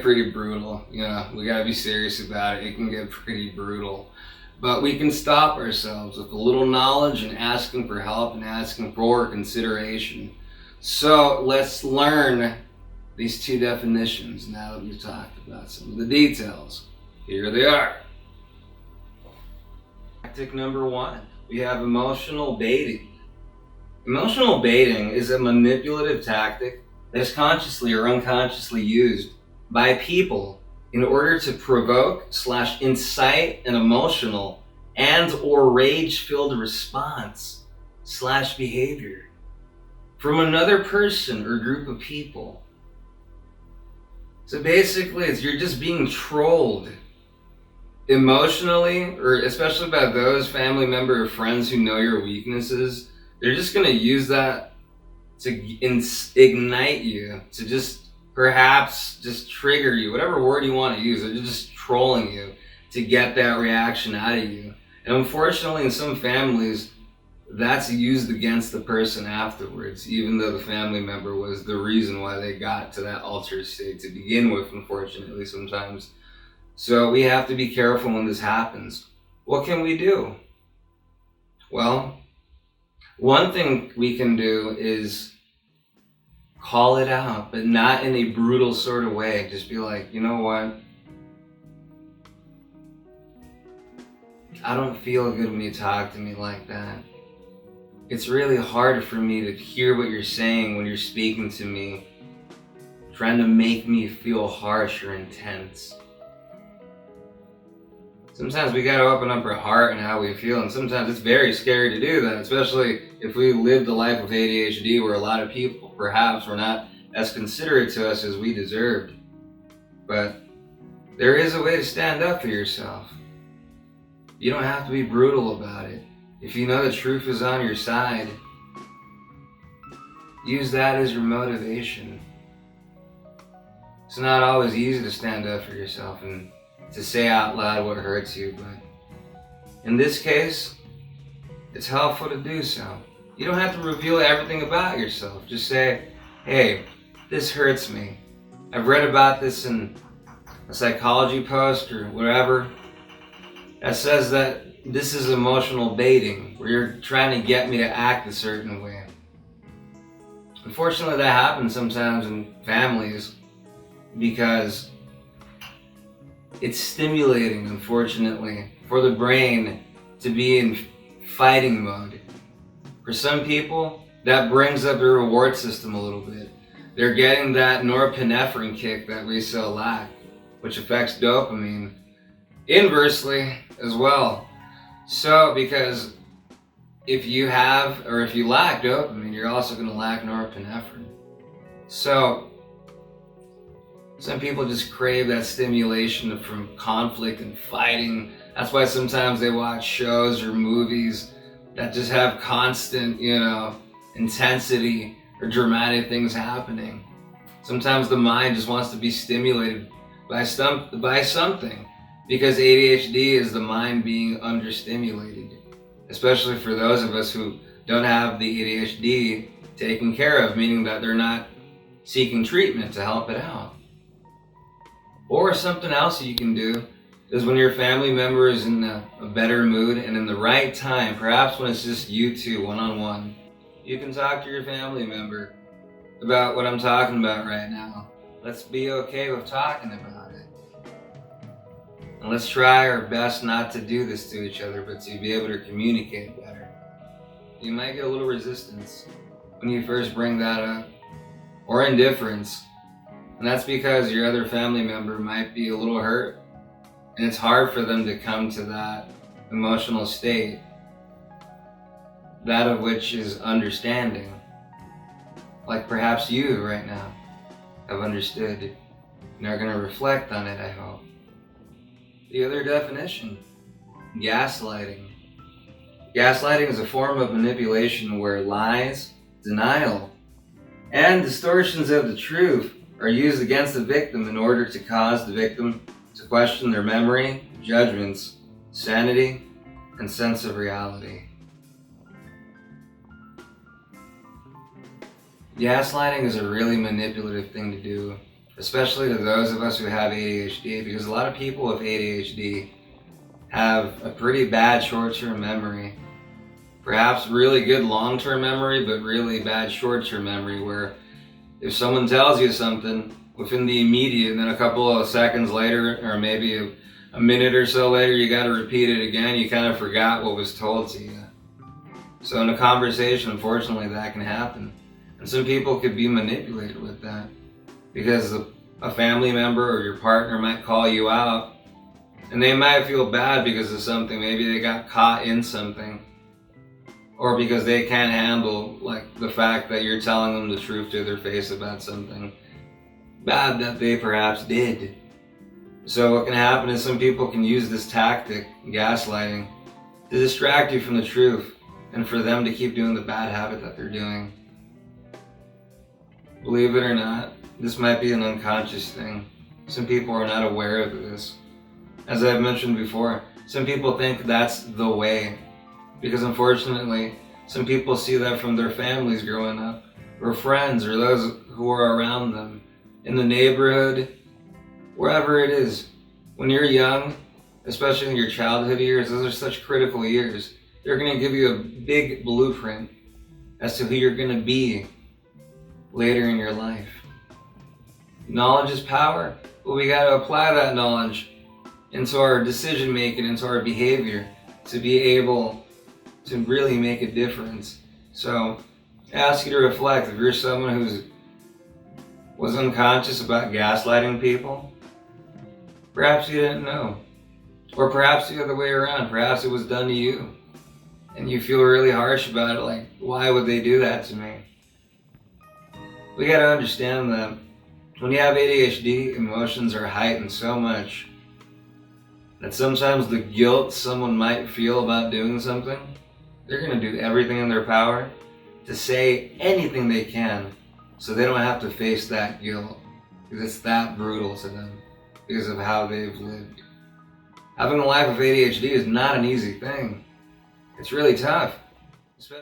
get pretty brutal. We gotta be serious about it. It can get pretty brutal. But we can stop ourselves with a little knowledge and asking for help and asking for consideration. So let's learn these two definitions now that we've talked about some of the details. Here they are. Tactic number 1, we have emotional baiting. Emotional baiting is a manipulative tactic that is consciously or unconsciously used by people in order to provoke/incite an emotional and or rage-filled response / behavior from another person or group of people. So basically, you're just being trolled emotionally, or especially by those family member or friends who know your weaknesses. They're just going to use that to ignite you, to just perhaps just trigger you, whatever word you want to use. They're just trolling you to get that reaction out of you. And unfortunately, in some families, that's used against the person afterwards, even though the family member was the reason why they got to that altered state to begin with, unfortunately, sometimes. So we have to be careful when this happens. What can we do? Well, one thing we can do is call it out, but not in a brutal sort of way. Just be like, you know what? I don't feel good when you talk to me like that. It's really hard for me to hear what you're saying when you're speaking to me, trying to make me feel harsh or intense. Sometimes we gotta open up our heart and how we feel, and sometimes it's very scary to do that, especially if we lived a life with ADHD where a lot of people perhaps were not as considerate to us as we deserved. But there is a way to stand up for yourself. You don't have to be brutal about it. If you know the truth is on your side, use that as your motivation. It's not always easy to stand up for yourself and to say out loud what hurts you, but in this case, it's helpful to do so. You don't have to reveal everything about yourself. Just say, hey, this hurts me. I've read about this in a psychology post or whatever that says that this is emotional baiting, where you're trying to get me to act a certain way. Unfortunately, that happens sometimes in families because it's stimulating, unfortunately, for the brain to be in fighting mode. For some people, that brings up the reward system a little bit. They're getting that norepinephrine kick that we so lack, which affects dopamine inversely as well. So, because if you have, or if you lack dopamine, you're also going to lack norepinephrine. So, some people just crave that stimulation from conflict and fighting. That's why sometimes they watch shows or movies that just have constant, intensity or dramatic things happening. Sometimes the mind just wants to be stimulated by something, because ADHD is the mind being understimulated, especially for those of us who don't have the ADHD taken care of, meaning that they're not seeking treatment to help it out. Or something else that you can do is when your family member is in a better mood and in the right time, perhaps when it's just you two one-on-one, you can talk to your family member about what I'm talking about right now. Let's be okay with talking about it. And let's try our best not to do this to each other, but to be able to communicate better. You might get a little resistance when you first bring that up, or indifference. And that's because your other family member might be a little hurt, and it's hard for them to come to that emotional state, that of which is understanding. Like perhaps you right now have understood and are going to reflect on it, I hope. The other definition, gaslighting. Gaslighting is a form of manipulation where lies, denial, and distortions of the truth are used against the victim in order to cause the victim to question their memory, judgments, sanity, and sense of reality. Gaslighting is a really manipulative thing to do, especially to those of us who have ADHD, because a lot of people with ADHD have a pretty bad short-term memory. Perhaps really good long-term memory, but really bad short-term memory, where if someone tells you something within the immediate, then a couple of seconds later, or maybe a minute or so later, you got to repeat it again, you kind of forgot what was told to you. So in a conversation, unfortunately, that can happen. And some people could be manipulated with that, because a family member or your partner might call you out, and they might feel bad because of something. Maybe they got caught in something, or because they can't handle like the fact that you're telling them the truth to their face about something bad that they perhaps did. So what can happen is some people can use this tactic, gaslighting, to distract you from the truth and for them to keep doing the bad habit that they're doing. Believe it or not, this might be an unconscious thing. Some people are not aware of this. As I've mentioned before, some people think that's the way, because unfortunately, some people see that from their families growing up, or friends, or those who are around them, in the neighborhood, wherever it is. When you're young, especially in your childhood years, those are such critical years. They're going to give you a big blueprint as to who you're going to be later in your life. Knowledge is power, but we got to apply that knowledge into our decision making, into our behavior, to be able to really make a difference. So I ask you to reflect. If you're someone who was unconscious about gaslighting people, perhaps you didn't know. Or perhaps the other way around, perhaps it was done to you and you feel really harsh about it, like, why would they do that to me? We gotta understand that when you have ADHD, emotions are heightened so much that sometimes the guilt someone might feel about doing something, they're gonna do everything in their power to say anything they can so they don't have to face that guilt, because it's that brutal to them because of how they've lived. Having a life of ADHD is not an easy thing. It's really tough.